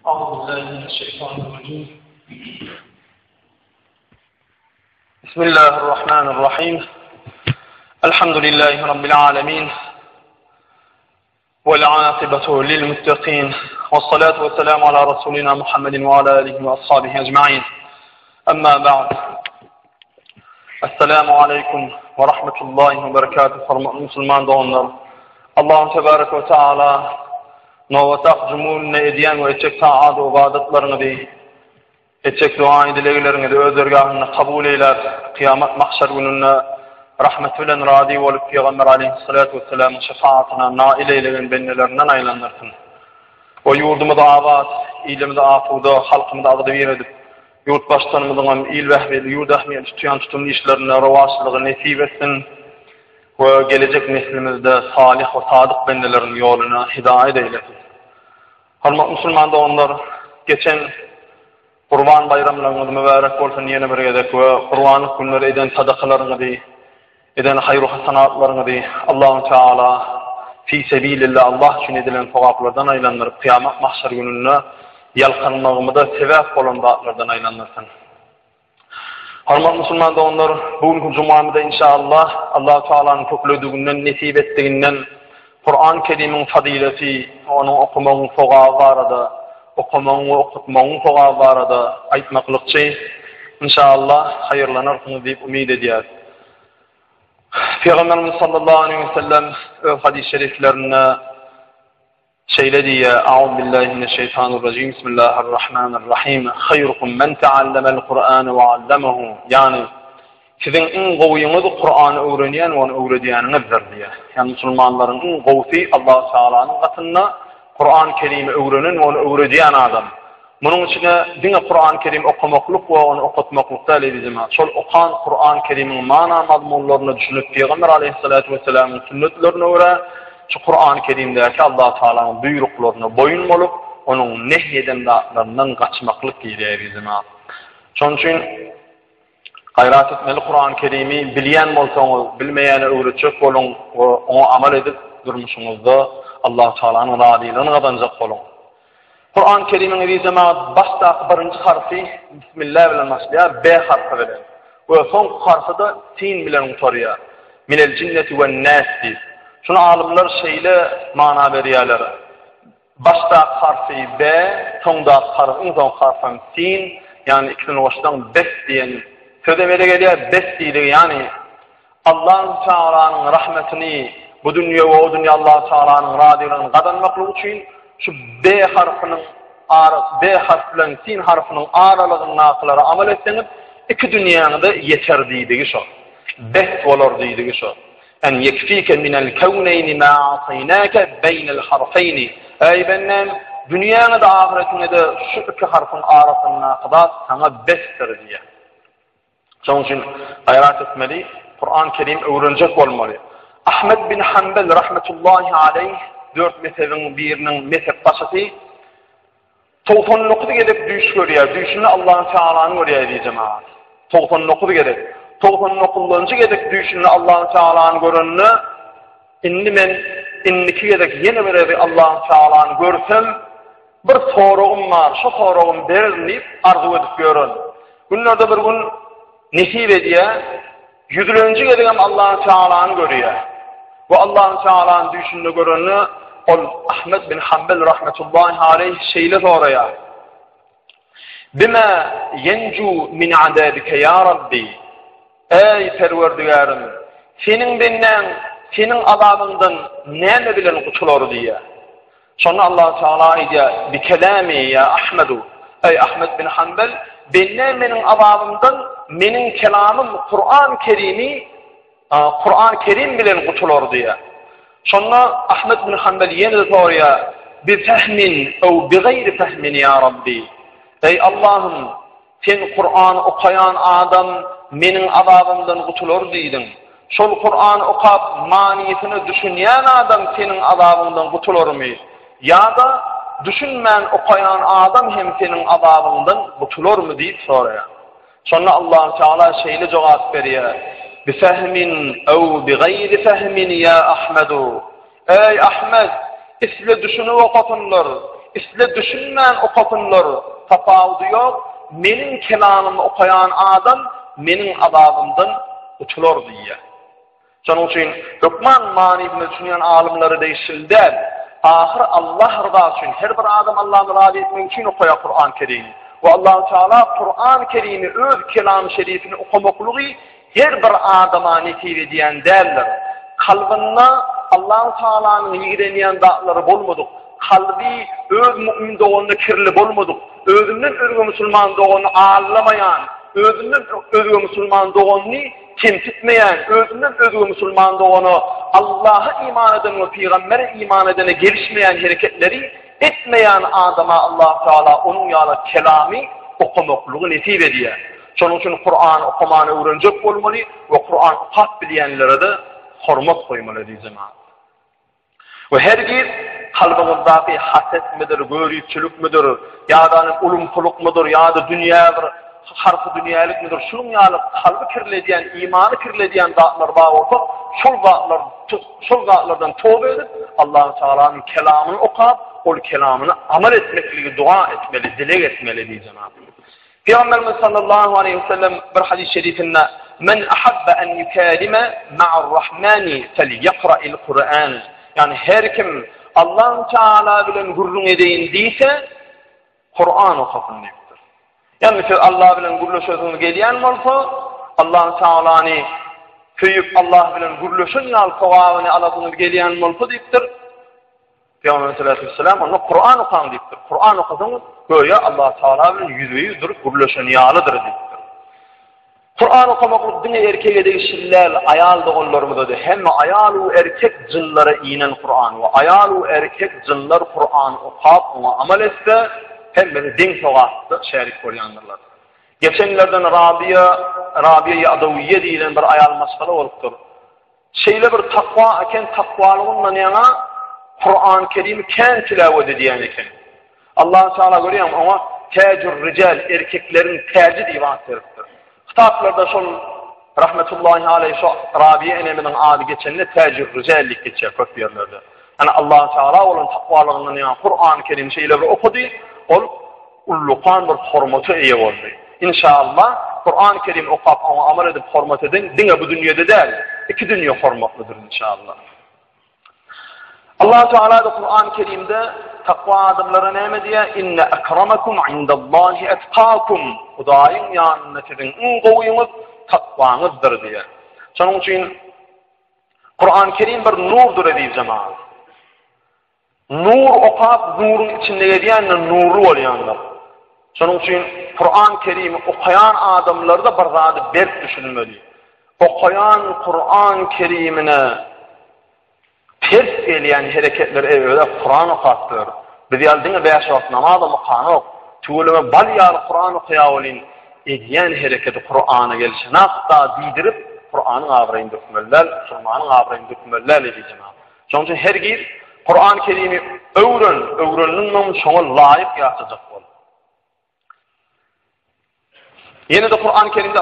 أعوذ بالله من الشيطان الرجيم. بسم الله الرحمن الرحيم. الحمد لله رب العالمين والعاقبة للمتقين والصلاة والسلام على رسولنا محمد وعلى آله وأصحابه أجمعين. أما بعد، السلام عليكم ورحمة الله وبركاته. Hurmatly Müslüman do'stlar, Allah tebaraka ve taala novatak cumuluna ediyen ve etçek taat ve ibadetlerini de etçek dua edileglerini de öz dergahına kabul eyler. Kıyamet mahşer gününe rahmet bilen radi olup Peygamber aleyhissalatu vesselam'ın şefaatine nail eylegen bennelerinden aylanırsın. O yurdumda abat, ilimde afuda, halkımda adı bir edip yurt başkanımızın il vehbeli, yurt ahmiyet tutuyan tutumlu işlerine ravaşlığı nesip etsin ve gelecek neslimizde salih ve sadık bennelerin yoluna hidayet eylesin. Hürmetli Müslüman do'stlar, geçen Kurban bayramlarınız mübarek olsun yeni bir gedek ve Kurbanlık günleri eden sadakalarını de, eden hayru hasanatlarını de Allah-u Teala fi sebilillah Allah için edilen sevaplardan aylanır. Kıyamet mahşer gününe yalkanmağımıda sevap olan zatlardan aylanırsın. Hürmetli Müslüman do'stlar, bugünkü cumamızda inşallah Allah-u Teala'nın köklediğinden, nesip ettiğinden Kur'an-ı Kerim'in fadileti, onu okumanın fogağı barada, okumanın ve okutmanın fogağı barada aytmaklıkçı inşallah hayırlanırsınız deyip ümid ediyoruz. Peygamberimiz sallallahu aleyhi ve sellem hadis-i şeriflerine şöyle diye: Euzubillahimineşşeytanirracim. Bismillahirrahmanirrahim. Hayrukum men teallemel Kur'an ve allamahu. Yani sizin en gowyňyz Kur'any öwrenýän we onu öwrediýänizdir diye. Yani Müslümanlaryň en gowsy Allah Taalanyň gatynda Kur'an-ı Kerim'i öwrenen we onu öwrediýän adam. Munuň içine diňe Kur'an-ı Kerim okumaklyk we onu okutmaklyk dalilizm. Şol okan Kur'an-ı Kerim'iň mana mazmunlaryny düşünip Peygamber aleyhissalatu vesselam'ın sünnetlerine göre şu Kur'an-ı Kerim'deki Allah Taalanyň buyruklarına boyun bolup onuň nehyeden zatlaryndan gaçmaklyk diýilýär. Şoň üçin gayrat etmeli Kur'an-ı Kerim'i bilýän bolsaňyz, bilmeýäne öwretjek boluň we oňa amal edip durmuşyňyzda Allah Taalanyň radylygyny gazanjak boluň. Kur'an-ı Kerim'iň rizama başda birinji harfy bismillah bilen başlaýar, B harfy bilen. We soňky harfy da sin bilen utarýar. Minel cinneti wen nas. Şunu alimler şeýle mana berýärler. Başda harfy B, soňda harfy sin, yani ikisini başdan bes diýen söze bere gelýär. Bes diýdi, yani Allah Taalanyň rahmetini bu dünýä we o dünýä Allah Taalanyň radylygyny gazanmaklyk üçin şu B harfynyň B harf bilen sin harfynyň aralygyny nakylara amal etseňiz iki dünýäňizde ýeter diýdigi şo. Bes bolar diýdigi şo. En yekfike minel kevneyni ma ataynaka beynel harfeyni. Ey benim dünýäňe de ahiretine de şu iki harfyň arasyna kadar sana bestir diye. Şoň üçin gayrat etmeli, Kur'an-ı Kerim öwrenjek bolmaly. Ahmed bin Hanbel rahmetullahi aleyh 4 mezhebiň biriniň mezhep başçysy 99 gedip düş görýär. Düşüni Allah Taalanyň görýär diýip cemaat. 99 gedip 99-njy gedip düşüni Allah Taalanyň görenini indi men indiki gedip ýene bir Allah Taalanyň görsem bir soragym bar, şu soragym berilip arzu edip görün. Günlerde bir gün nesip edýär, 100-nji gedip Allah Taalanyň görýär. Ve Allah Taalanyň düşünde görenini ol Ahmed bin Hanbel rahmetullahi aleyh şeýle soraýar. Bima yenju min adabika ya Rabbi. Ey Perwerdigarim, senin benden, senin azabından näme bilen gutular diýär. Şonu Allah Taala aýdýar: "Bi kelami ya Ahmedu." Ey Ahmed bin Hanbel, benden meniň azabymdan meniň kelamym Kur'an-ı Kerim bilen gutular diýär. Şonu Ahmed bin Hanbel ýene soraýar: "Bi fahmin aw bi gayri fahmin ya Rabbi." Ey Allah'ım, sen Kur'an okayan adam meniň azabymdan gutular diýdin. Şol Kur'an okap maniýetini düşünýän adam seniň azabyndan gutularmy? Ya da düşünmän okayan adam hem seniň azabyndan gutularmy diýip soraýar. Şonu Allah Teala şeýle jogap berýär: "Bi fahmin aw bi gayri fahmin ya Ahmedu." Ey Ahmed, isle düşünüp okatynlar, isle düşünmän okapynlar tapawudy ýok. Menin kelamymy okayan adam menin azabymdan uçular diýe. Şonuň üçin Lokman manysyny düşünýän alimlary deýişildi. Ahir Allah rızası üçün her bir adam Allah'ı razı etmek için okuya Kur'an-ı Kerim'i. Ve Allah-u Teala Kur'an-ı Kerim'i öz kelam-ı şerifini okumaklığı her bir adama netice diyen derler. Kalbinde Allah-u Teala'nın ilgileneyen dağları bolmadık. Kalbi öz mümin doğanını kirli bolmadık. Özünden özgü Müslüman doğanını ağırlamayan, özünden özgü Müslüman doğanını temtitmeyen, özünden özgü Müslüman doğanı Allah'a iman eden ve Peygamber'e iman edene gelişmeyen hareketleri etmeyen adama Allah Teala onun yağla kelami okumaklığı nesip ediyor. Şonun için Kur'an okumanı öğrenecek olmalı ve Kur'an okap bilenlere de hormat koymalı diyeceğim. Ve her bir kalbimizdeki haset midir, görüyçülük midir, ya da ulumkuluk midir, ya da dünya bir harfı dünyalık midir, şunun yağlı kalbi kirlediyen, imanı kirlediyen dağlar bağ olsa, şol dağlardan tövbe edip, Allah-u Teala'nın kelamını okuyup, o kelamını amel etmekliği, dua etmeli, dilek etmeli diyeceğim. Peygamberimiz sallallahu aleyhi ve sellem bir hadis-i şerifinde men ahabba en yukalime ma'ar-rahmani felyaqra'il Kur'an. Yani her kim Allah-u Teala bilen gurrun edeyin deyse Kur'an okasın demektir. Yani mesela Allah bilen gurruşasını geliyen olsa Allah-u Teala'nı köyüp Allah bilen gurruşun yal kavağını alasını geliyen olsa deyiptir. Peygamber sallallahu aleyhi ve sellem onu Kur'an okan deyiptir. Kur'an okasın böyle Allah Teala bilen %100 durup gurruşun yalıdır deyiptir. Kur'an okumaklık dine erkeğe değişirler, ayal doğullarımızda hem ayalu erkek cınlara inen Kur'an ve ayalu erkek cınlar Kur'an okuyup ona amel etse hem de din soğattı şerik koruyanlarlar. Geçenlerden Rabiye-i Adaviye deyilen bir ayal masala oluptur. Şeyle bir takva eken takvalığından yana Kur'an-ı Kerim'i ken tilavet ediyen eken. Allah-u Teala görüyorum ama tecür rical erkeklerin teci divan seriftir. Kitaplarda şol rahmetullahi aleyhi şu Rabiye eneminin adı geçenine tecür ricellik geçer köp yerlerde. Yani Allah-u Teala olan takvalığından yana Kur'an-ı Kerim şeyleri okudu, ol ullukan bir hormatı iyi oldu. İnşallah Kur'an-ı Kerim okuyup ama amel edip hormat edin, dine bu dünyada değil, iki dünya hormatlıdır inşallah. Allah Teala da Kur'an-ı Kerim'de takva adamlara ne diye? İnne akramakum indallahi etqakum. Hudaýyň ýanyna sizin goýuňyz takwanızdır diye. Şonuň üçin Kur'an-ı Kerim bir nurdur diýip jamaat. Nur okap nurun içinde ýerýän nuru bolýanlar. Şonuň üçin Kur'an-ı Kerim okayan adamlarda bir zady berk düşünmeli. Okayan Kur'an-ı Kerimine ters gelen hareketler evde Kur'an okuttır. Biz yaldığında 5 vakit namazda mukana ok. Tuğulama balyal Kur'an okuyawlin ediyen hareketi Kur'an'a gelişine hatta didirip Kur'an'ın avrayın dökmeller, Kur'an'ın avrayın dökmeller edeceğim. Şonun için her bir Kur'an-ı Kerim'i öwrenliňden şoňa laýyk ýaşajak bol. Yine de Kur'an-ı Kerim'de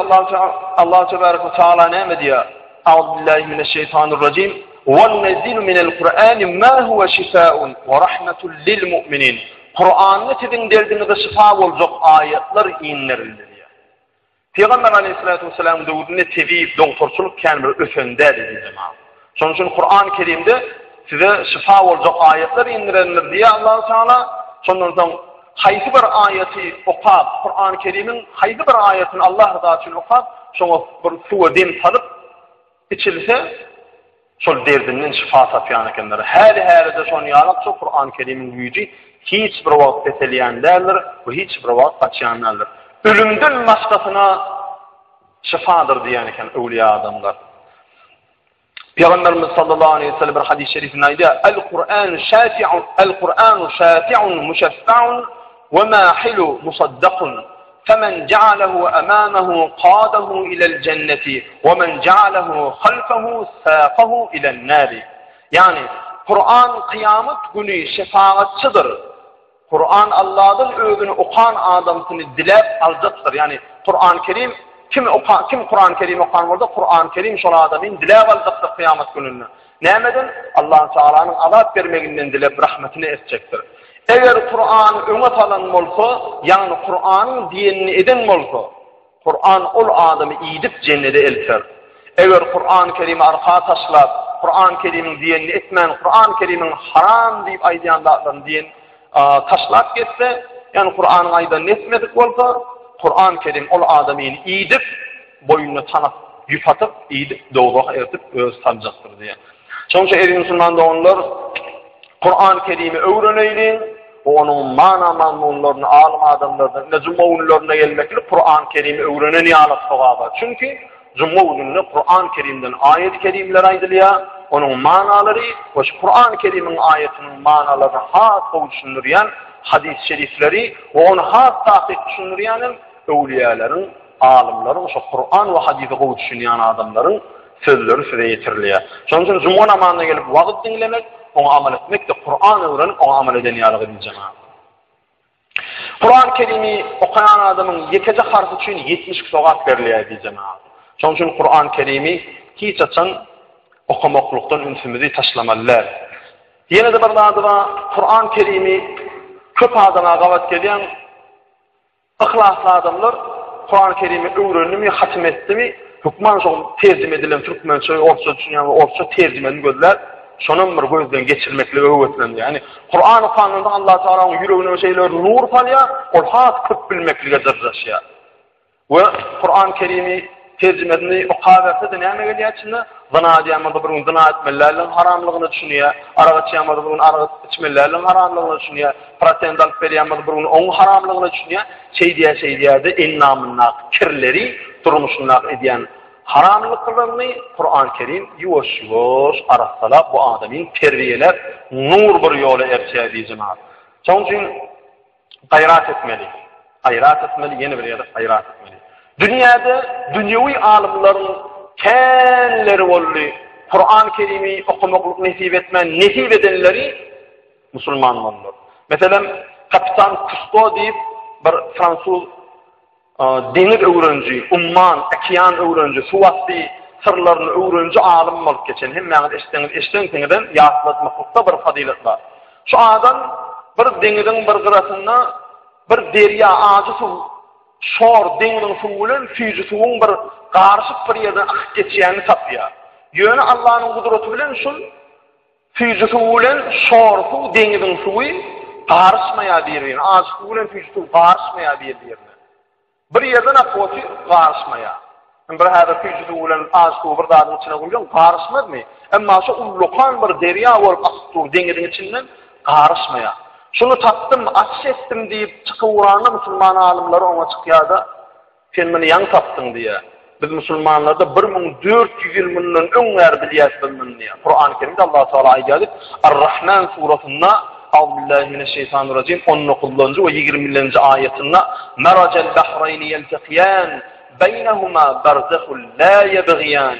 Allah Tebaraka ve Teala ne diýär? Euzubillahi mineşşeytanirracim. وَالنَّزِلُ مِنَ الْقُرْآنِ مَا هُوَ شِفَاءٌ وَرَحْمَةٌ لِلْمُؤْمِنِينَ Kur'an'ın sizin derdinize şifa olacak ayetler inlerildi diye. Peygamber aleyhissalatu vesselam döwründe tebib, doktorçuluk kän bir öfende dedi cemaat. Şonuň üçin Kur'an-ı Kerim'de size şifa olacak ayetler inlerilir diye Allah Teala şondan haýsy bir ayeti okap, Kur'an-ı Kerim'in haýsy bir ayetini Allah rızası üçin okap, şoňa bir suwa dem salyp içilse şol derdinin şifa tapýan ekenler. Her de şonu ýalap şu Kur'an-ı Kerim'in güýji hiç bir wagt betelýänlerdir we hiç bir wagt gaçýanlardır. Ölümden başgasyna şifadır diýen eken öwliýa adamlar. Peygamberimiz sallallahu aleyhi ve sellem bir hadis-i şerifinde aýdy: "El-Kur'anu şafi'un muşaffa'un ve mahilu musaddaqun." فَمَنْ جَعَلَهُ أَمَامَهُ قَادَهُ إِلَى الْجَنَّةِ وَمَنْ جَعَلَهُ خَلْفَهُ سَاقَهُ إِلَى النَّارِ. Yani Kur'an kıyamet günü şefaatçıdır. Kur'an Allah'ın özünü okan adamını dilep alacaktır. Yani Kur'an-ı Kerim kim Kur'an-ı Kerim okan orada Kur'an-ı Kerim şol adamın dilep alacaktır kıyamet gününde. Nämeden Allah Taala'nın azap vermeginden dilep rahmetini etjekdir. Eger Kur'an öňe talan bolsa, ýani Kur'anyň dinini eden bolsa, Kur'an ol adamy ýitip jennete elter. Eger Kur'an-ı Kerim'i arka taşlap, Kur'an-ı Kerim'in dinini etmän, Kur'an-ı Kerim'in haram diýip aýdýanlardan din taşlap getse, ýani Kur'anyň aýdan etmedik bolsa, Kur'an-ı Kerim ol adamyny ýitip, boynuny tanap, ýupatyp, ýitip, dowrak ertip öz saljakdyr diýe. Şoňça eri musulman doganlar Kur'an-ı Kerim'i öwrenýärler. Onun mana-mazmunlaryny alim adamlardan necumawunlaryna gelmekle Kur'an-ı Kerim'i öwrenen ýaly sowaba. Çünki cumawunny Kur'an-ı Kerimden ayet-i kerimler aýdylýar, onun manalary we Kur'an-ı Kerim'in ayetiniň manalaryny has düşündirýän hadis şerifleri we onu has tahqiq düşündirýän öwliyalaryň, alimlaryň, şu Kur'an we hadisy gowy düşünýän adamlaryň sözleri süre ýetirilýär. Şoň üçin cuma namazyna gelip wagt dinlemek, onu amal etmek de Kur'an öwrenip onu amal eden ýalygy diýjek. Kur'an-ı Kerim'i okuyan adamın yekece harfi üçün 70 sogat verilýär diýjek. Şoň üçin Kur'an-ı Kerim'i hiç açan okumaklukdan ünsümüzi taşlamalylar. Ýene de bir adyda Kur'an-ı Kerim'i köp adama gawat gelýän ihlasly adamlar Kur'an-ı Kerim'i öwrenipmi, hatm etdimi, hukman şol terjime edilen türkmençe, orçça düşünýän we orçça terjimeni gözler. Şonun bir gözden geçirmekle öwretlendi. Yani Kur'an-ı Kerim'de Allah Teala'nın yüreğine şeyler nur falya, ol has köp bilmeklige derjaşya. Ve Kur'an-ı Kerim'i tercümesini okaverse de näme gelýärçinde? Zina diýmede bir zina etmelerden haramlygyny düşünýär, araq içýänmede bir araq içmelerden haramlygyny düşünýär, prosent alyp berýänmede bir oň haramlygyny düşünýär. Şey diýär-de ennamyna kirleri durmuşyna edýän haramlıklarını Kur'an-ı Kerim yuwaş-yuwaş arasalap bu adamın terbiyeler nur bir ýola erçädiýi jemaat. Şoň üçin gaýrat etmeli. Gaýrat etmeli, ýene bir ýerde gaýrat etmeli. Dünýäde dünýäwi alimlaryň kenleri boldy. Kur'an-ı Kerim'i okumaklyk nesip etmän, nesip edenleri musulmanlar. Mesela Kapitan Cousteau diýip bir Fransuz deniz öwrenji, umman, okean öwrenji, suwatly sırlaryny öwrenji alim bolup geçen hemmäňiz eşdeňizden ýatlatmakda bir fadylat bar. Şu adam bir deniziň bir gyrasynda bir derya agy suw, şor deniziň suwy bilen füýji suwuň bir garşyp bir ýerden akyp geçýäni tapýar. Ýöne Allahyň gudraty bilen şol füýji suwy bilen şor suw deniziň suwy garşmaýar diýer. Agy suw bilen füýji suw garşmaýar diýer. Bir yerden akoti garşmaya. Bir hada füýjüdi bilen aşky bir dadyň içine goýan garşmadmy? Emma şu ullukan bir derya bolup akyp deňiziň içinden garşmaya. Şunu tapdym, aç etdim diýip çykyp musulman alimleri ona çykýarda, sen meni ýaňy tapdyň diýe. Biz musulmanlarda 1400 ýyl mundan öňär bilýärmiň diýe. Kur'an-ı Kerim'de Allah Teala aýdýar. Ar-Rahman surasynda Euzubillahimineşşeytanirracim 19. ve 20. ayetinde Meracel bahrayni yelteqiyan beynehuma barzahun la yebgiyan.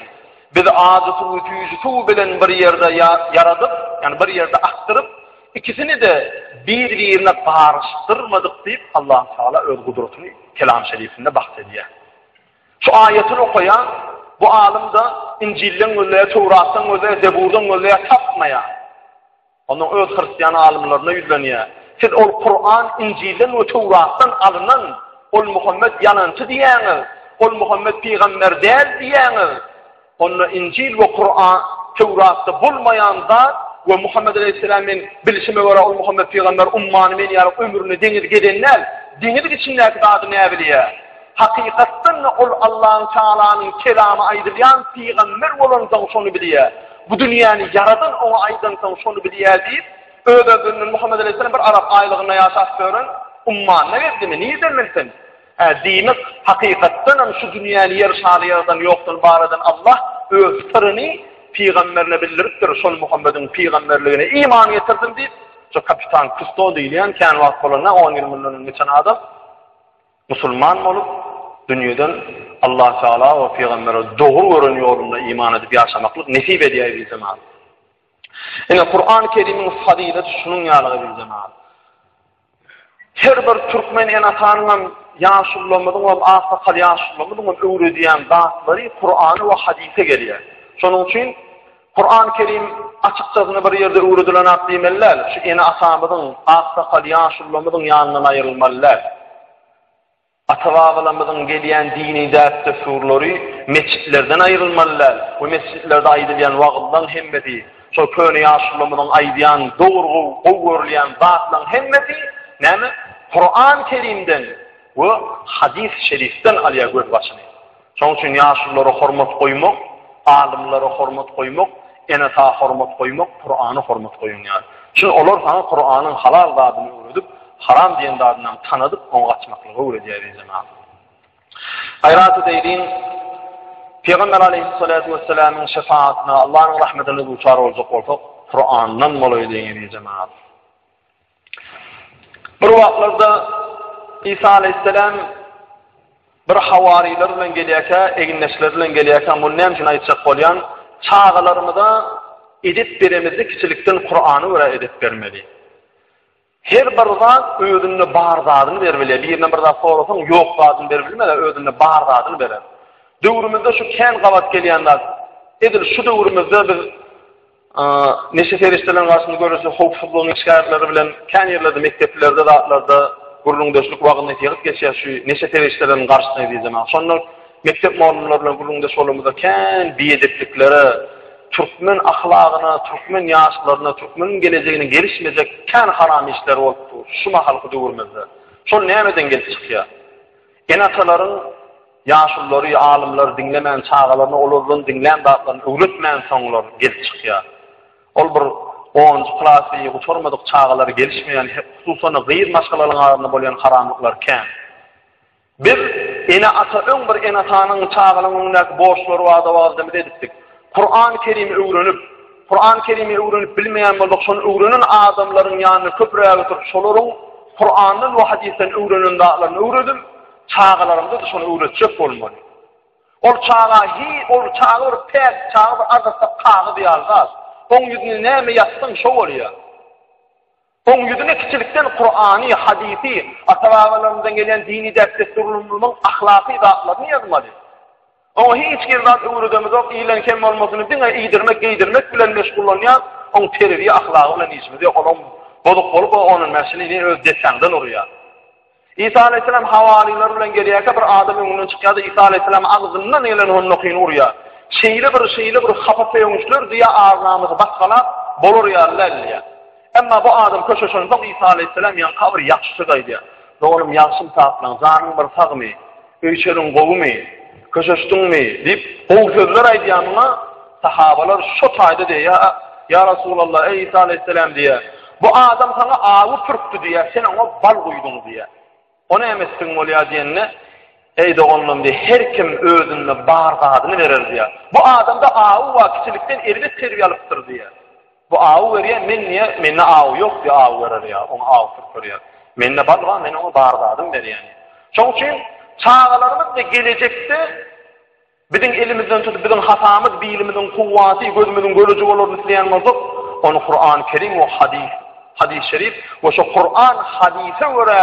Biz adısı ütüyüzü bilen bir yerde yaradıp, yani bir yerde aktırıp, ikisini de birbirine bağırıştırmadık deyip Allah Teala öz kudretini Kelam Şerifinde bahsediyor. Şu ayetini okuyan bu alim da İncil'den öyle, Tevrat'tan öyle, Zebur'dan öyle tapmaya. Onun öz Hristiyan alimlerine yüzleniyor. Siz o Kur'an, İncil'den ve Tevrat'tan alınan ol Muhammed yalancı diyeniz, ol Muhammed peygamber değil diyeniz. Onu İncil ve Kur'an, Tevrat'ta bulmayan da ve Muhammed Aleyhisselam'ın bilişime göre ol Muhammed peygamber ummanı men yarıp ömrünü denir gidenler, denir içindeki adı ne biliyor? Hakikatten ol Allah'ın Teala'nın kelamı aydırlayan peygamber olandan şunu biliyor. Bu dünyanı yaradan ona aydandan şunu biliyor deyip, öbürünün Muhammed Aleyhisselam bir Arap aylığına yaşat görün, umman ne verdi mi? Niye demelisin? Deyimiz hakikatten şu dünyanı yer şariyardan yoktur baradan Allah öz tırını peygamberine bildiriptir. Şol Muhammed'in peygamberliğine iman getirdim deyip, şu Kapitan Cousteau deyilen kenvat koluna 10 yıl milyon geçen adam Müslüman olup dünyadan Allah Teala ve Peygamber'e doğru görün yolunda iman edip yaşamaklık nesip ediyor bir zaman. Yani Kur'an-ı Kerim'in fadileti şunun yalığı bir zaman. Her bir Türkmen en atanından yaşullamadın ve asakal yaşullamadın ve öğrediyen dağıtları Kur'an'ı ve hadise geliyor. Şunun için Kur'an-ı Kerim açıkçasını bir yerde uğrudulan atlaymalılar. Şu eni asamızın, aqsaqal yaşullamızın yanından ayrılmalılar. Atavağılamızın geliyen dini dert desurları mescitlerden ayrılmalılar. Bu mescitlerde aydılayan vağıddan hemmeti, şu köne yaşullamızın aydıyan doğru, oğurlayan zatlan hemmeti, neymi? Kur'an-ı Kerim'den ve hadis-i şeriften alaya göz başını. Şoň üçin yaşullara hormat koymak, alimlere hormat koymak, enata hormat koymak, Kur'an'a hormat koyun yani. Çünkü olur sana Kur'an'ın halal dadını öğretip, haram diyen dadından tanıdıp, onu kaçmaklığı öğreteceğiz zaman. Hayratı deyin, Peygamber aleyhissalatu vesselam'ın şefaatine, Allah'ın rahmetine uçar olacak olsak, Kur'an'dan molayı deyin zaman. Bir vaktlarda İsa aleyhisselam bir havarilerle geliyaka, eginleşlerle geliyaka, bunu nem için aytsak bolyan, çağalarımıda edip birimizi kiçilikten Kur'an'ı öyle edip vermeli. Her bir zat özünü bar zadını vermeli. Birine bir zat sorarsan yok zadını vermeli, özünü bar zadını verir. Dövrümüzde şu ken qavat geliyenler, edil şu dövrümüzde biz neşe feriştelerin karşısında görürse hukufluğun işgârleri bilen ken yerlerde, mekteplerde, dağıtlarda, gurulundaşlyk wagtyny ýygyp geçýär şu neşe feriştelerin karşısında diýip zaman. Sonra mektep muallimlerle gurulundaş bolmada ken biýediplikleri, Türkmen ahlagyna, Türkmen ýaşlaryna, Türkmen geleceğine gelişmeyecek ken haram işler bolupdy. Şu mahalky döwürmezde. Şol nämeden gelip çykýar? Enataların ýaşullary, alimler dinlemän çağalaryny, olardan dinlän zatlaryny öwretmän soňlar gelip çykýar. Ol bir 10-njy klasy uçurmadyk çağalary gelişmeýän, hususan gyýyr maşgalaryň arasynda bolýan haramlyklar ken. Bir ene ata öň bir enatanyň çağalarynyň boşlary wada demede edipdik. Kur'an-ı Kerim'i öwrenip bilmeýän bolsak, şonu öwrenen adamlaryň ýanyna köprüge götürüp şolaryň Kur'andan we hadisten öwrenen zatlaryny öwredip, çağalarymda da şonu öwretjek bolmaly. Ol çağa bir pek, çağa bir azatda qağı diýalýar. Oň ýüzüne näme ýatdyň şo bolýar. Oň ýüzüne kiçilikden Kur'any, hadisi, ata-babalarymızdan gelen dini därslerimiň ahlaky zatlaryny ýazmaly. O hiç girdat öwredemiz ok, ilen kem bolmasyny diňe giydirmek bilen meşgullanýar, oň terbiýe ahlaky bilen işimiz ýok, bolup onuň meselini öz deçänden urýar. İsa aleyhisselam havariler bilen gelýärkä bir adam öňünden çykýar, İsa aleyhisselam agzyndan gelen onu okyny urýar. Şeyle bir hapap ýöňüşler diýe ağzynamyzy basgalap bolur ýarlar. Emma bu adam köşeşini bak İsa aleyhisselam ýan kabir ýakşy gaýdy. Doğrym ýakşym taplan, zanyň bir tagmy, öýçeriň gowy köşeşdiňmi dip bu sözler aýdýanyna sahabalar şo taýda diýär, ya Rasulullah ey İsa aleyhisselam diýär. Bu adam sana awy türkdi diýär, sen ona bal guýdyň diýär. Ona emesdiň bolýar diýenne, ey dogonlum diýär, her kim özüne bar gadyny berer diýär. Bu adamda awy we kiçilikden elbet terbiýe alypdyr diýär. Bu awy berýär, menne awy ýok diýär, awy berer diýär, ona awy türkýär. Menne bar wa, menne ona bar gadym berýär. Şoň üçin çağalarımız da gelecekte bizim elimizden tutup bizim hatamız, bilimizin kuvvati, gözümüzün görücü olur misleyen olsak, onu Kur'an-ı Kerim ve hadis-i şerif ve şu Kur'an hadise göre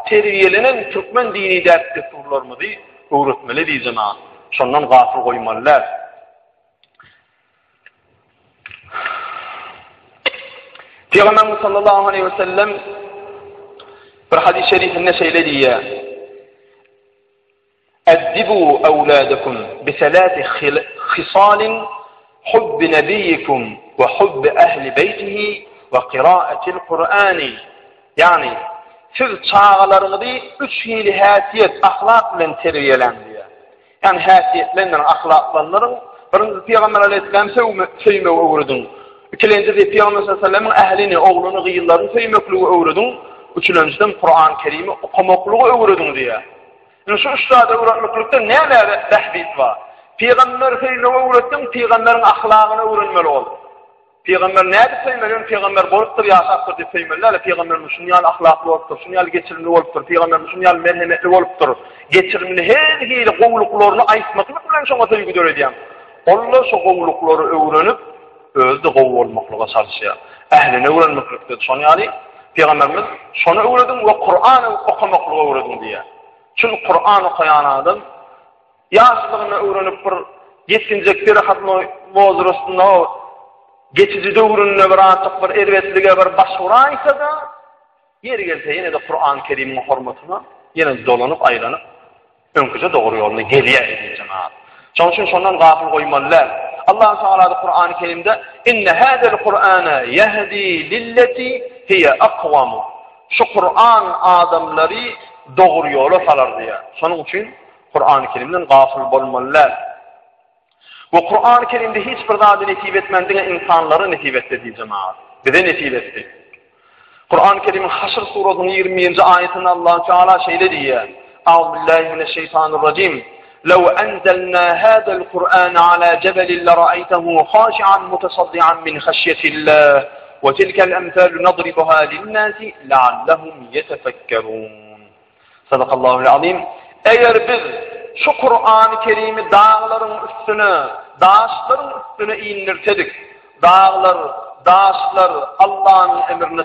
terbiyelenen Türkmen dini dersli turlarımızı öğretmeli diyeceğim ha. Şundan gafil koymalılar. Peygamberimiz sallallahu aleyhi ve sellem bir hadis-i şerifinde şöyle diye: أدبوا أولادكم بثلاث خصال حب نبيكم وحب أهل بيته وقراءة القرآن. Yani siz çağalarınızı üç hili hasiyet, ahlakla terbiyelendiriyor. Yani hasiyetlerle, ahlaklarla birincisi Peygamber aleyhisselam sevmeyi öğredin. İkincisi Peygamber sallallahu aleyhi ve sellem'in ehlini, oğlunu, gıyıllarını sevmekliği öğredin. Üçüncüden Kur'an-ı Kerim'i okumaklığı öğredin diyor. Yani şu üstade öğretmeklikte neler behbit var? Peygamber sevmeyi öğrettin, Peygamberin ahlakını öğrenmeli oldu. Peygamber näde sevmeli? Peygamber bolupdyr, ýaşapdyr diýip sevmeliler. Peygamber şunýal ahlakly bolupdyr, şunýal geçirimli bolupdyr, Peygamber şunýal merhemetli bolupdyr. Geçirimli her hili gowluklaryny aýtmakly bilen şoňa töýgü döredýär. Onlar şu gowluklary öwrenip özde gow bolmaklyga çalışýar. Ählini öwrenmeklikde şonýaly Peygamberimiz şonu öwredin we Kur'any okumaklyga öwredin diýär. Çünki Kur'an okuyan adam ýaşlygyny öwrenip bir yetkinjekleri hatmy mozurusunda geçici döwründe bir atyk bir erwetlige bir başwuraýsa da yeri gelse ýene de Kur'an-ı Kerim'in hormatyna ýene dolanyp aýlanyp öňküje dogry ýoluna gelýär jemaat. Şoň üçin şondan gafil goýmalylar. Allah Teala da Kur'an-ı Kerim'de inne hadal Kur'ana yehdi lilleti hiye aqwam. Şu Kur'an adamları dogry ýola salar diýär. Şonuň üçin Kur'an-ı Kerimden gafil bolmalylar. Bu Kur'an-ı Kerim'de hiç bir zady netip etmendiňe insanlara netip etdi jemaat. Bize netip etdi. Kur'an-ı Kerim'in Haşr surasynyň 20-nji aýetinde Allah Teala şeýle diýär. Euzubillahi mineşşeytanirracim. لو أنزلنا هذا القرآن على جبل لرأيته خاشعا متصدعا من خشية الله وتلك الأمثال نضربها للناس لعلهم يتفكرون. صدق الله العظيم. Eğer biz şu Kur'an-ı Kerim'i dağların üstüne, daşların üstüne indirtedik. Dağlar, daşlar Allah'ın emrine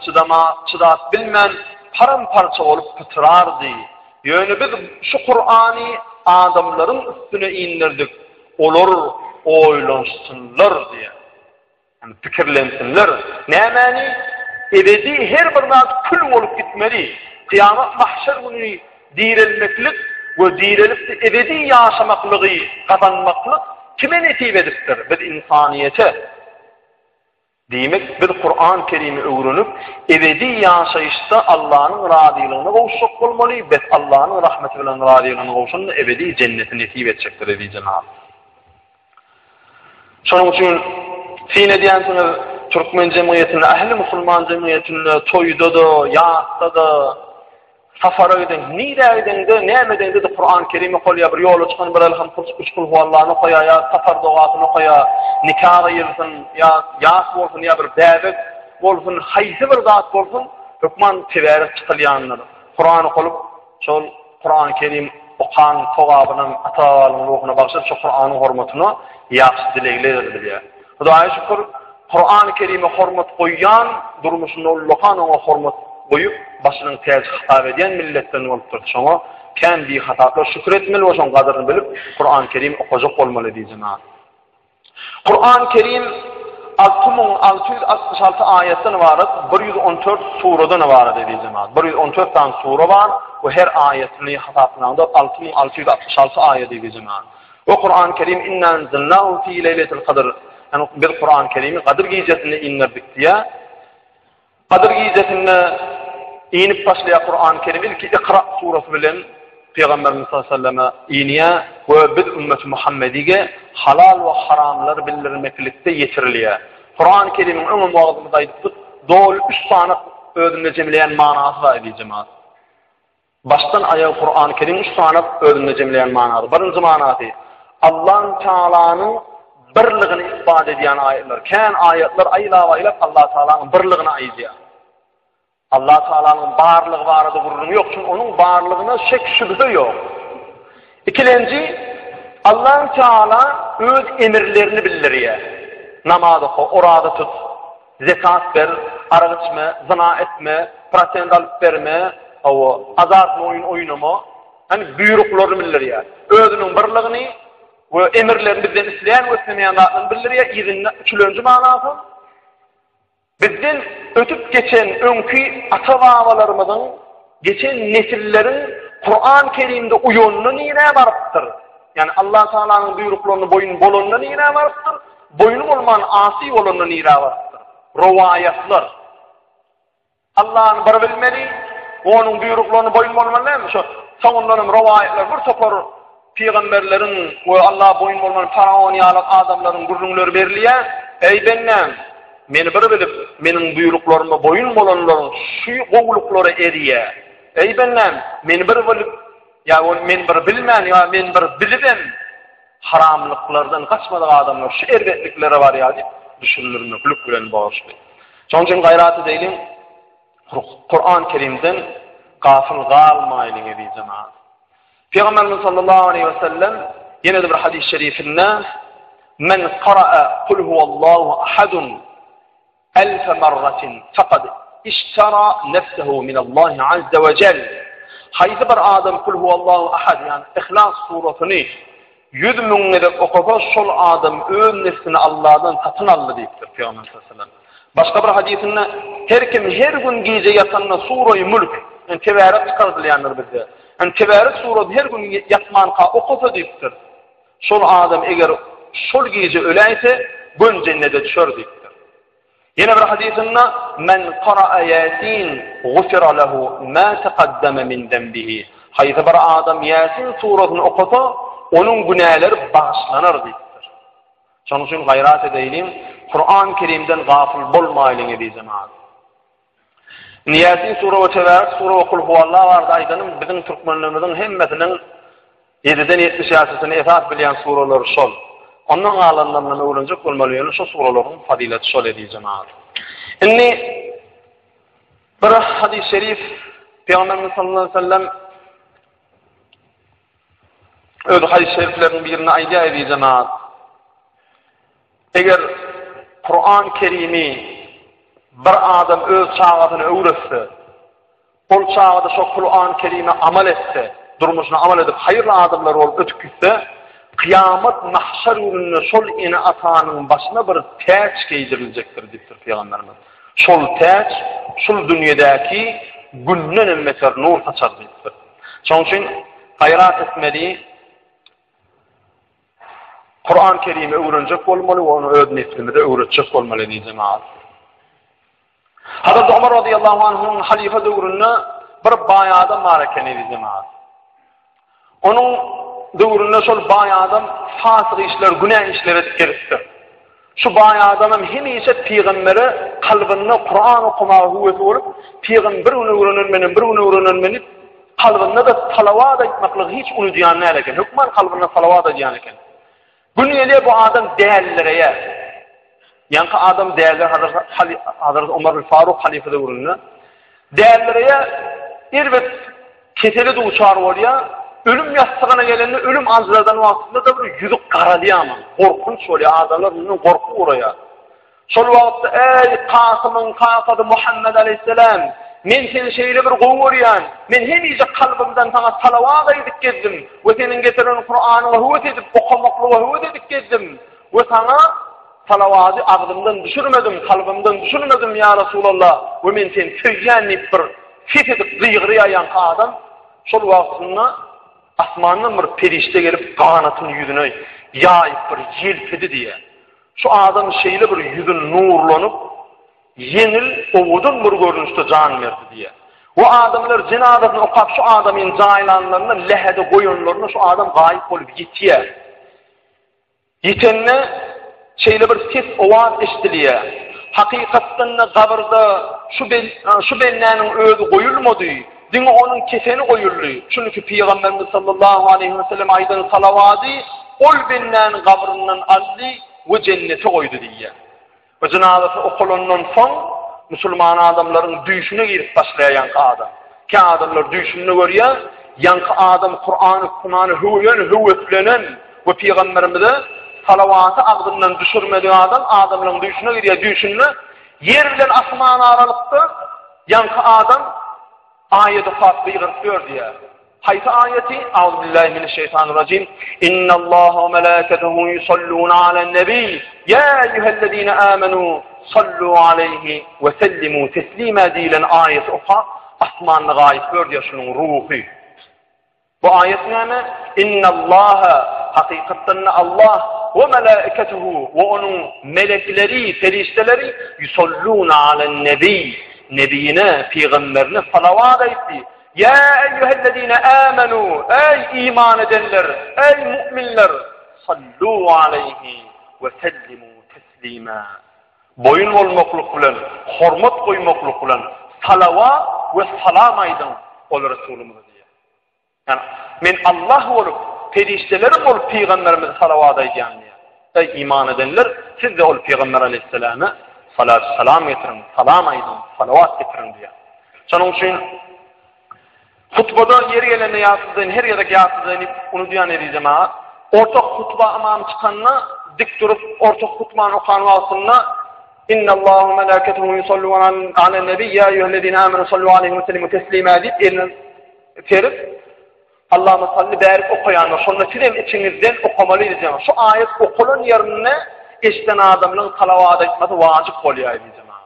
çıdat bilmän paramparça olup pıtırardı. Yani biz şu Kur'an'ı adamların üstüne indirdik. Olur oylansınlar diye. Yani fikirlensinler. Nämeni ebedi her bir zat kül olup gitmeli. Kıyamet mahşer günü dirilmeklik ve dirilip de ebedi yaşamaklığı kazanmaklık kime netip edipdir? Biz insaniyete. Demek bir Kur'an-ı Kerim'i öğrenip ebedi yaşayışta Allah'ın radiyalığına kavuşacak olmalı. Biz Allah'ın rahmeti bilen radiyalığına kavuşanla ebedi cenneti netip edecektir dedi Cenab-ı. Şunun için sine diyansınız Türkmen cemiyetinde, ehli Müslüman cemiyetinde toyda da, yaatta da, safara giden, nire giden de, nemeden de Kur'an-ı Kerim'i koyya, bir yolu çıkan bir elham üç kul huvallarını koyya, ya safar doğatını koyya, nikah ayırsın, ya yas olsun, ya bir bebek olsun, haysi bir zat olsun, hükman tevaret çıkılyanlar. Kur'an'ı kolup, şol Kur'an-ı Kerim okan toğabının, atavalının ruhuna bakışır, şu Kur'an'ın hormatını yaxşı dileklerdir diye. Hudaya şükür, Kur'an-ı Kerim'e hormat koyyan, durmuşunda lokan ona hormat koyup, başının tez hata ediyen milletten olupdur. Şoňa kendi hatalar şükür etmeli ve şoň kadrını bilip Kur'an-ı Kerim okujak bolmaly diýjek. Kur'an-ı Kerim 6666 ayetten ibaret, 114 suradan ibaret diýjek. 114 tane sura var ve her ayetini hataplananda 6666 ayet diýjek. O Kur'an-ı Kerim inna anzalnahu fi leyletil qadr. Yani bir Kur'an-ı Kerim'i Kadir Gecesi'nde indirdik diye. Kadir Gecesi'nde inip başlayan Kur'an-ı Kerim ilk İkra suresi bilen Peygamberimiz sallallahu aleyhi ve selleme iniye ve biz ümmeti Muhammedi'ge halal ve haramlar bildirmeklikte yetiriliye. Kur'an-ı Kerim'in ömüm vaazımızda aydık. Doğru 3 tane özünde cemleyen manası var edeceğim. Baştan ayağı Kur'an-ı Kerim 3 tane özünde cemleyen manası. Birinci manası Allah Teala'nın birligini ispat ediyen ayetler. Ken ayetler ayla ile Allah Teala'nın birligini aydiyor. Allah Teala'nın barlığı vardı gururun yok. Çünkü onun barlığına şek şübhe yok. İkinci, Allah Teala öz emirlerini bildiriyor. Namaz oku, orada tut, zekat ver, arak içme, zina etme, patent alıp verme, azart oynama. Hani buyruklarını bildiriyor. Özünün birliğini ve emirlerini bizden isteyen ve istemeyenlerden bildiriyor. Üçüncü manası. Bizden ötüp geçen önkü ata-babalarımızın, geçen nesillerin Kur'an-ı Kerim'de uyonunu nine varıptır. Yani Allah Teala'nın buyruklarını boyun bolonunu nine varıptır. Boyun olman asi olonunu nine varıptır. Rovayatlar. Allah'ın bir bilmeli, onun buyruklarını boyun bolmanlar. Şu savunlarım rovayatlar bir topar peygamberlerin ve Allah boyun bolman faraoniyalık adamların gurrunları berliye. Ey bennem, meni bir bilip, menin buyruklarıma boyun bolanların şu goğulukları eriye. Ey bennem, meni bir bilip, ya men bir bilmän, ya men bir bilibem, haramlıklardan kaçmadık adamlar, şu erbetliklere var ya, deyip, düşünürme, kulüp bilen bağışlı. Şoň üçin gayrat edelim, Kur'an-ı Kerim'den gafil galmaylyň edýjem. Peygamberimiz sallallahu aleyhi ve sellem, yine de bir hadis-i şerifinde, men qara'a kul huvallahu ahadun 1000 مرة فقد اشترى نفسه من الله عز وجل. Haydi bir adam kul huvallahu ahad yani İhlas suresini 100 min edip okusa şol adam öz nefsini Allah'dan satın aldı deyipdir Peygamber sallallahu aleyhi ve sellem. Başka bir hadisinde her kim her gün gece yatanına Sure-i Mülk, yani tevaret çıkardılayanlar bizde. Yani tevaret suresi her gün yatmanka okusa deyipdir. Şol adam eğer şol gece öleyse gün cennete düşer deyipdir. Yine bir hadisinde men qara'a Yasin gufira lehu ma taqaddama min dembihi. Hayta bir adam Yasin suresini okusa onun günahları bağışlanır deyipdir. Şunun için gayret edelim. Kur'an-ı Kerim'den gafil bolmayın ey cemaat. Yasin sure ve Tevaret sure ve Kul huvallahu vardı aydanın bizim Türkmenlerimizin hemmesinin 7'den 70 yaşasını esas bilen sureler şol. Onun alanlarından öğrenecek olmalı şu surelerin fazileti şol ey cemaat. Inni bir hadis-i şerif Peygamberimiz sallallahu aleyhi ve sellem öz hadis-i şeriflerin birini ayda ey cemaat. Eğer Kur'an-ı Kerim'i bir adam öz çağatını öğretse, ol çağada şu Kur'an-ı Kerim'e amel etse, durmuşuna amel edip hayırlı adamlar olup ötüp gitse, kıyamet mahşer ürününe şol ine atanın başına bir teç giydirilecektir deyiptir Peygamberimiz. Şol teç, şol dünyadaki günnen emmeter nur saçar deyiptir. Şunun için gayret etmeli, Kur'an-ı Kerim'i öğrenecek olmalı ve onu öz nefsini de öğretecek olmalı diye cemaat. Hazreti Ömer radıyallahu anh'ın halife dövründe bir bayağıda marekeni diye cemaat. Onun dövründe şol bayağıda fasık işler, günah işler edip gelişti. Şu bayağıda hemiyse peygamberi kalbine Kur'an okumağı huvveti olup, peygamberini öğrenilmenin kalbine de salavat etmekle hiç onu diyan ne aleken. Hükman kalbine salavat ediyan aleken. Günüyle bu adam değerlere, yani adam değerler Hazreti Ömer Faruk halife dövründe, değerlere elbet keseli de uçar var ya, ölüm yastığına gelenle ölüm azlardan vaktinde da bir yüzük karalıyor ama, korkunç oluyor adamlar, bunun korku oraya. Şol vakitte ey Kasım'ın kakadı Muhammed Aleyhisselam, men seni şeyle bir qoğuryan, men hem iyice kalbimden sana salavat edip gezdim, ve senin getiren Kur'an'ı hüvet edip, okumaklı hüvet edip gezdim, ve sana salavatı ağzımdan düşürmedim, kalbimden düşürmedim ya Resulallah, ve men seni tüyyenleyip bir fit edip zıygırıyan adam, şol vaktinde asmandan bir perişte gelip kanatın yüzüne yayıp bir yelpedi diye, şu adam şeyle bir yüzün nurlanıp, yenil ovudun bir görünüşte can verdi diye. O adamlar cenazasını okap şu adamın caylanlarına lehede koyunlarına şu adam gayip olup gitiye. Gitenine şeyle bir ses ovan eşitiliye. Hakikatten kabırda şu bennenin özü koyulmadı. Dini onun keseni koyuldu. Çünkü Peygamberimiz sallallahu aleyhi ve sellem aydan salavadı ol bennenin kabırından aldı ve cennete koydu diye. O cenazası okulundan son Müslüman adamların düşüşüne girip başlayan adam. Ki adamlar düşüşünü görüyor, yankı adam Kur'an'ı hüvetlenen ve Peygamberimize salavatı ağzından düşürmediği adamların düşüşüne giriyor düşüşünü. Yerden asman aralıkta yankı adam ayeti fatih'i gırtlıyor diye. Hayta ayeti Euzubillahimineşşeytanirracim. İnnallaha ve melâketehu yusallûne alen nebî. Ya eyyühellezîne âmenû sallu aleyhi ve sellimu teslîmâ diyen ayeti oka asmanını gayip gör diye şunun ruhu. Bu ayet ne? İnnallaha hakikaten Allah ve melâketehu ve onun melekleri, ferişteleri yusallûne alen nebî. Nebiyine, peygamberine salavat etti. Ya eyyühellezine amenu, ey iman edenler, ey müminler, sallu aleyhi ve sellimu teslima. Boyun olmakluk bilen, hormat koymakluk bilen, salava ve salam aydın ol Resulümüz diye. Yani men Allah olup, feriştelerim olup peygamberimize salavat aydiyan diye. Ey iman edenler, siz de ol peygamber aleyhisselam'a salat salam getirin, salam aydın, salavat getirin diye. Sonun için hutbada yeri gelene yatsızlayın, her yerdeki yatsızlayın, onu duyan edeceğim ha. Ortak hutba amam çıkanına, dik durup ortak hutbanın okanmasına İnna Allahu melâketuhu yusallûne alen nebi ya eyyühellezîne âmenû sallu aleyhi ve sellimu teslîmâ deyip elini terip Allah'ın salli berip okuyanlar, şonda sizem içinizden okumalıydı cemaat. Şu ayet okulan yerine eşten adamın salavada etmesi vacip bolýar cemaat.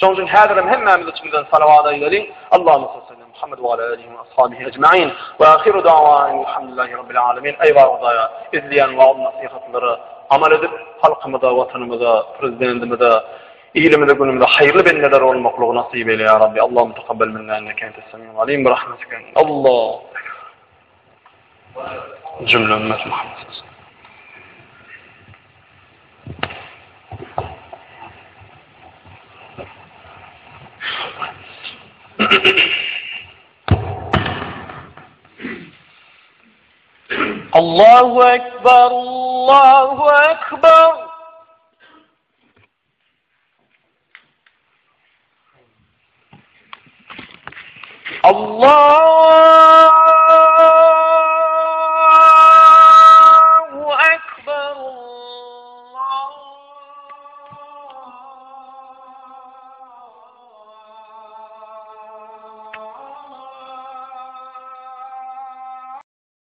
Şoň üçin häzirem hemmemiz içimizden salavada eýlerin. Allahumme salli Muhammed ve ala alihi ve ashabihi ecmaîn. Ve ahiru da'wana elhamdülillahi rabbil alamin. Eyvar odaya izleyen ve nasihatları amal edip halkımıza, vatanımıza, prezidentimize, İlimde günümde hayırlı benneler olmaklığı nasip eyle ya Rabbi. Allahümme tekabbel minna enneke entes semî'ul alîm bi rahmetike. Allah. Cümle ümmet Muhammed. Allahu ekber, Allahu ekber. Allah